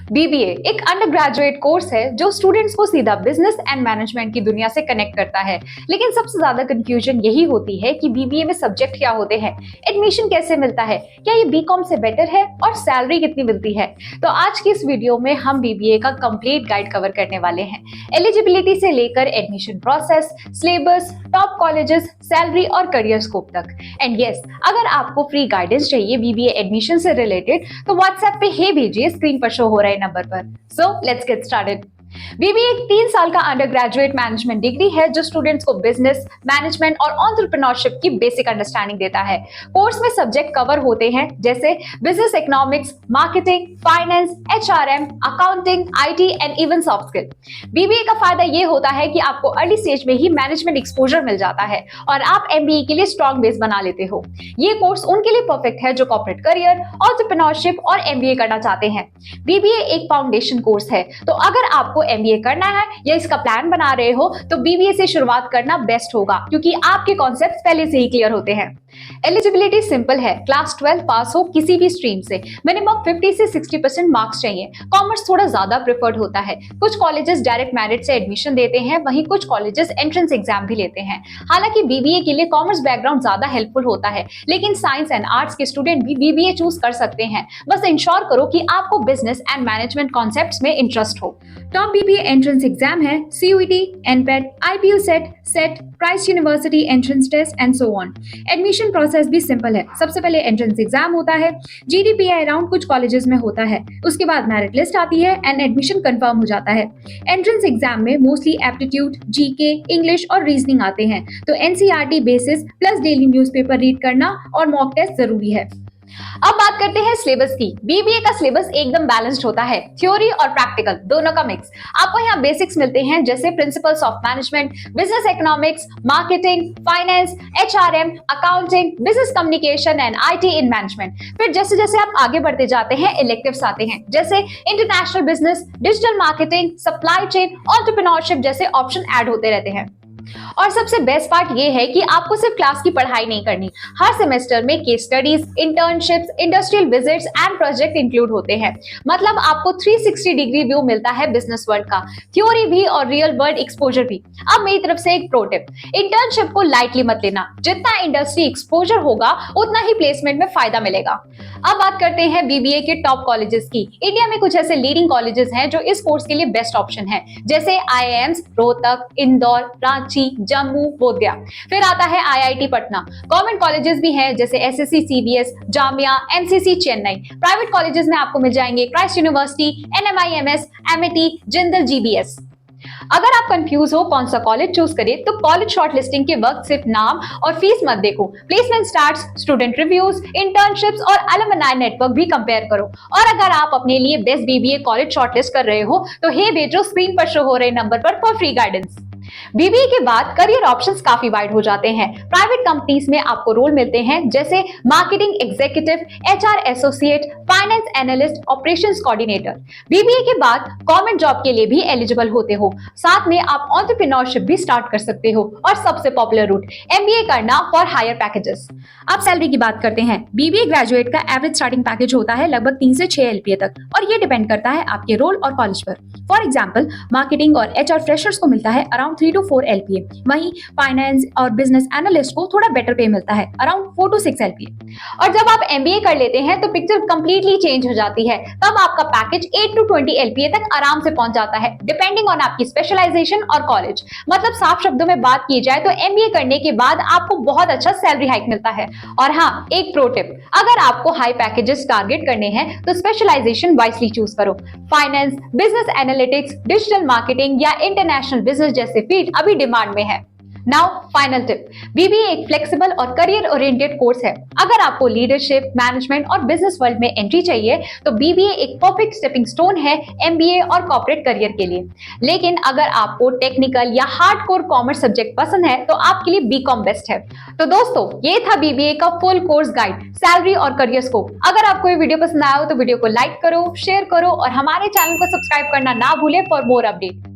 BBA एक under graduate course है जो स्टूडेंट्स को सीधा बिजनेस एंड मैनेजमेंट की दुनिया से कनेक्ट करता है। लेकिन सबसे ज्यादा कंफ्यूजन यही होती है कि बीबीए में सब्जेक्ट क्या होते हैं, एडमिशन कैसे मिलता है, क्या ये बीकॉम से बेटर है और सैलरी कितनी मिलती है। तो आज की इस वीडियो में हम बीबीए का कंप्लीट गाइड कवर करने वाले हैं, एलिजिबिलिटी से लेकर admission process, syllabus, top colleges, salary और करियर स्कोप तक। एंड यस, अगर आपको फ्री गाइडेंस चाहिए बीबीए एडमिशन से रिलेटेड तो व्हाट्सएप पे हे भेजिए, स्क्रीन पर शो हो रहे नंबर पर। So let's get started. BBA एक 3 साल का अंडर ग्रेजुएट मैनेजमेंट डिग्री है जो स्टूडेंट्स को बिजनेस, मैनेजमेंट और एंटरप्रेन्योरशिप की बेसिक अंडरस्टैंडिंग देता है। कोर्स में सब्जेक्ट कवर होते हैं जैसे business economics, marketing, finance, HRM, accounting, IT and even soft skill. BBA का फायदा ये होता है कि आपको अर्ली स्टेज में ही मैनेजमेंट एक्सपोजर मिल जाता है और आप एमबीए के लिए स्ट्रॉन्ग बेस बना लेते हो। ये कोर्स उनके लिए परफेक्ट है जो कॉर्पोरेट करियर, एंटरप्रेन्योरशिप और एमबीए करना चाहते हैं। बीबीए एक फाउंडेशन कोर्स है, तो अगर आपको एमबीए करना है या इसका प्लान बना रहे हो तो बीबीए से शुरुआत करना बेस्ट होगा क्योंकि आपके कॉन्सेप्ट्स पहले से ही क्लियर होते हैं। एलिजिबिलिटी सिंपल है, क्लास 12 पास हो किसी भी स्ट्रीम से, मिनिमम 50 से 60% मार्क्स चाहिए। कॉमर्स थोड़ा ज्यादा प्रेफर्ड होता है। कुछ कॉलेजेस डायरेक्ट मेरिट से एडमिशन देते हैं, वहीं कुछ कॉलेजेस एंट्रेंस एग्जाम भी लेते हैं। हालांकि बीबीए के लिए कॉमर्स बैकग्राउंड ज्यादा हेल्पफुल होता है, लेकिन साइंस एंड आर्ट्स के स्टूडेंट भी बीबीए चूज कर सकते हैं। बस इंश्योर करो कि आपको बिजनेस एंड मैनेजमेंट कॉन्सेप्ट्स में इंटरेस्ट हो। टॉप बीबीए एंट्रेंस एग्जाम है CUET, NPAT, IPU CET, SET, price university entrance test and so on. Admission process भी सिंपल है। सबसे पहले एंट्रेंस एग्जाम होता है, जीडीपीआई राउंड कुछ कॉलेजेस में होता है, उसके बाद मेरिट लिस्ट आती है एंड एडमिशन कंफर्म हो जाता है। एंट्रेंस एग्जाम में मोस्टली एप्टीट्यूड, जीके, इंग्लिश और रीजनिंग आते हैं, तो NCERT basis plus daily newspaper read करना और मॉक टेस्ट जरूरी है। अब बात करते हैं सिलेबस की। बीबीए का सिलेबस एकदम बैलेंस्ड होता है, थ्योरी और प्रैक्टिकल दोनों का मिक्स। आपको यहाँ बेसिक्स मिलते हैं जैसे principles of management, business economics, marketing, finance, HRM, accounting, business communication and IT in management. फिर जैसे जैसे आप आगे बढ़ते जाते हैं इलेक्टिव्स आते हैं जैसे international business, digital marketing, supply chain, entrepreneurship जैसे ऑप्शन ऐड होते रहते हैं। और सबसे बेस्ट पार्ट ये है कि आपको सिर्फ क्लास की पढ़ाई नहीं करनी, हर सेमेस्टर में case studies, internships, industrial visits and project include होते हैं। मतलब आपको 360 डिग्री व्यू मिलता है बिजनेस वर्ल्ड का, थ्योरी भी और रियल वर्ल्ड एक्सपोजर भी। अब मेरी तरफ से एक प्रो टिप, इंटर्नशिप को लाइटली मत लेना, जितना इंडस्ट्री एक्सपोजर होगा उतना ही प्लेसमेंट में फायदा मिलेगा। अब बात करते हैं बीबीए के टॉप कॉलेजेस की। इंडिया में कुछ ऐसे लीडिंग कॉलेजेस हैं जो इस कोर्स के लिए बेस्ट ऑप्शन है, जैसे आईआईएम्स रोहतक, इंदौर, रांची, जम्मू, बोधगया। फिर आता है आईआईटी पटना। गवर्नमेंट कॉलेजेस भी हैं जैसे SSC CBS, Jamia, MCC Chennai. Private colleges में आपको मिल जाएंगे Christ University, NMIMS, MAT, Jindal, GBS. अगर आप कंफ्यूज हो कौन सा कॉलेज चूज करें तो कॉलेज शॉर्टलिस्टिंग के वक्त सिर्फ नाम और फीस मत देखो, placement starts, student reviews, internships और अलुमनाई नेटवर्क भी कंपेयर करो। और अगर आप अपने लिए बेस्ट बीबीए कॉलेज शॉर्टलिस्ट कर रहे हो तो हे भेजो, स्क्रीन पर शो हो रहे नंबर पर फॉर फ्री गाइडेंस। बीबीए के बाद करियर ऑप्शंस काफी वाइड हो जाते हैं। प्राइवेट कंपनीज में आपको रोल मिलते हैं जैसे marketing executive, HR associate, finance analyst, operations coordinator. BBA के बाद गवर्नमेंट जॉब के लिए भी एलिजिबल होते हो, साथ में आप एंटरप्रेन्योरशिप भी स्टार्ट कर सकते हो और सबसे पॉपुलर रूट एमबीए करना फॉर हायर पैकेजेस। अब सैलरी की बात करते हैं। बीबीए ग्रेजुएट का एवरेज स्टार्टिंग पैकेज होता है लगभग 3 से 6 एलपीए तक और ये डिपेंड करता है आपके रोल और कॉलेज पर। फॉर एग्जाम्पल, मार्केटिंग और एचआर फ्रेशर्स को मिलता है अराउंड 3 to 4 एलपीए, वहीं फाइनेंस और बिजनेस एनालिस्ट को थोड़ा बेटर पे मिलता है अराउंड 4 to 6 एलपीए। और जब आप एमबीए कर लेते हैं तो पिक्चर कंप्लीटली चेंज हो जाती है, तब आपका पैकेज 8 to 20 एलपीए तक आराम से पहुंच जाता है, डिपेंडिंग ऑन आपकी स्पेशलाइजेशन और कॉलेज। मतलब साफ शब्दों में बात की जाए तो एमबीए करने के बाद आपको बहुत अच्छा सैलरी हाइक मिलता है। और हाँ, एक प्रो टिप, अगर आपको हाई पैकेजेस टारगेट करने हैं तो स्पेशलाइजेशन वाइसली चूज करो। Finance, business analytics, digital marketing या इंटरनेशनल बिजनेस जैसे फील्ड अभी डिमांड में है। नाउ फाइनल टिप, बीबीए एक फ्लेक्सिबल और करियर ओरिएंटेड कोर्स है। अगर आपको लीडरशिप, मैनेजमेंट और बिजनेस वर्ल्ड में एंट्री चाहिए तो बीबीए एक परफेक्ट स्टेपिंग स्टोन है एमबीए और कॉर्पोरेट करियर के लिए। लेकिन अगर आपको टेक्निकल या हार्डकोर कॉमर्स सब्जेक्ट पसंद है तो आपके लिए बीकॉम बेस्ट है। तो दोस्तों, ये था बीबीए का फुल कोर्स गाइड, सैलरी और करियर स्कोप। अगर आपको ये वीडियो पसंद आया हो तो वीडियो को लाइक करो, शेयर करो और हमारे चैनल को सब्सक्राइब करना ना भूलें फॉर मोर अपडेट।